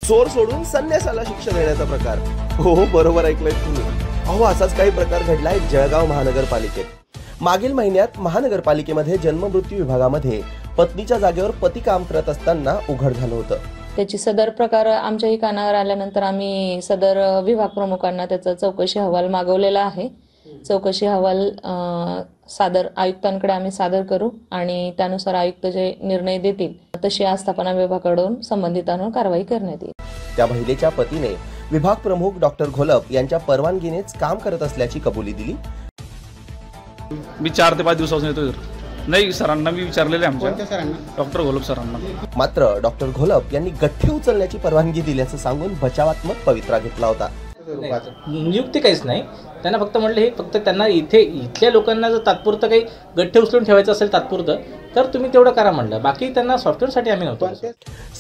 चोर सोडून संन्यासाला शिक्षा देण्याचा प्रकार। हो बरोबर ऐकलंय तुम्ही। अहो असाच काही प्रकार घडलाय जळगाव महानगरपालिकेत। मागील महिन्यात महानगरपालिकेमध्ये जन्ममृत्यू विभागामध्ये पत्नीच्या जागेवर पती काम करत असताना उघड झालं होतं। त्याची सदर प्रकार आमच्याही कानावर आल्यानंतर आम्ही सदर विभाग प्रमुखांना त्याचा चौकशी अहवाल मागवलेला आहे। चौकशी अहवाल सादर आयुक्तांकडे आम्ही सादर करू आणि त्यानुसार आयुक्त जे निर्णय देतील तशी आस्थापना विभागाकडून संबंधितांवर कारवाई करण्यात येईल। त्या महिलेच्या पतीने विभाग प्रमुख डॉक्टर घोलप यांच्या परवानगीनेच काम करत असल्याची कबुली दिली। मी 4 ते 5 दिवसापासून येतोय। नाही सरांना मी विचारलेले आमच्या डॉक्टर घोलप सरांना। मात्र डॉक्टर घोलप यांनी गठ्ठे उचलण्याची परवानगी दिल्याचं सांगून बचावात्मक पवित्रा घेतला होता। नियुक्ती काहीच नाही, त्यांना फक्त म्हटलं हे फक्त त्यांना इथल्या लोकांना जर तात्पुरतं काही गठ्ठे उचलून ठेवायचं असेल तात्पुरतं तर तुम्ही तेवढं करा म्हणलं, बाकी त्यांना सॉफ्टवेअरसाठी आम्ही नव्हतो।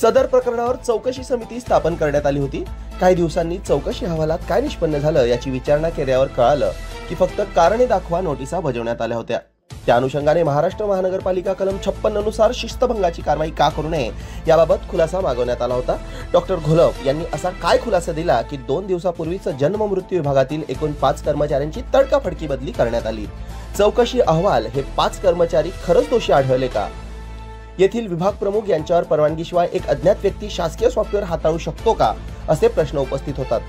सदर प्रकरणावर चौकशी समिती स्थापन करण्यात आली होती। काही दिवसांनी चौकशी अहवालात काय निष्पन्न झालं याची विचारणा केल्यावर कळालं की फक्त कारणे दाखवा नोटिसा बजावण्यात आल्या होत्या। त्या अनुषंगाने महाराष्ट्र महानगरपालिका कलम 56 नुसार शिस्तभंगाची कारवाई का करू नये याबाबत खुलासा मागवण्यात आला होता। डॉक्टर घोलप यांनी असा काय खुलासा दिला की 2 दिवसापूर्वीच जन्म मृत्यू विभागातील एकूण 5 कर्मचाऱ्यांची तडकाफडकी बदली करण्यात आली। चौकशी अहवाल हे 5 कर्मचारी खरंच दोषी आढळले का? येथील विभाग प्रमुख यांच्यावर परवानगीशिवाय एक अज्ञात व्यक्ती शासकीय सॉफ्टवेअर हाताळू शकतो का असे प्रश्न उपस्थित होतात।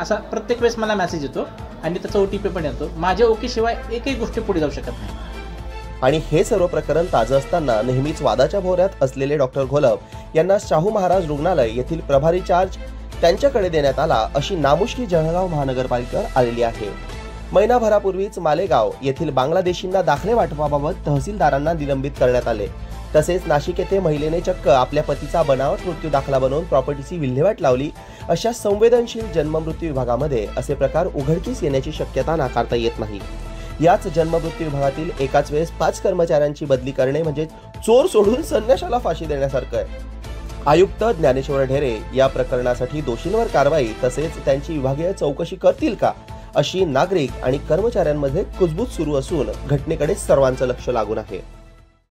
असा प्रत्येक वेळेस मला मेसेज येतो आणि त्याचा OTP पण येतो, माझ्या ओके शिवाय एकही गोष्टी पुढे जाऊ शकत नाही। आणि हे सर्व प्रकरण ताजं असताना नेहमीच वादाच्या भोवऱ्यात असलेले डॉक्टर घोलप यांना शाहू महाराज रुग्णालय येथील प्रभारी चार्ज त्यांच्याकडे देण्यात आला अशी नामुष्की जळगाव महानगरपालिकेवर आलेली आहे। महिनाभरापूर्वीच मालेगाव येथील बांगलादेशींना दाखले वाटपाबाबत तहसीलदारांना निलंबित करण्यात आले। तसेच नाशिक येथे महिलेने चक्क आपल्या पतीचा बनावट मृत्यू दाखला बनवून प्रॉपर्टीची विल्हेवाट लावली। अशा संवेदनशील जन्ममृत्यू विभागामध्ये असे प्रकार उघडकीस येण्याची शक्यता नाकारता येत नाही। याच जन्ममृत्यू विभागातील एकाच वेळेस 5 कर्मचाऱ्यांची बदली करणे म्हणजे चोर सोडून संन्याशाला फाशी देण्यासारखं आहे। आयुक्त ज्ञानेश्वर ढेरे या प्रकरणासाठी दोषींवर कारवाई तसेच त्यांची विभागीय चौकशी करतील का अशी नागरिक आणि कर्मचाऱ्यांमध्ये कुजबूज सुरू असून घटनेकडे सर्वांचं लक्ष लागून आहे।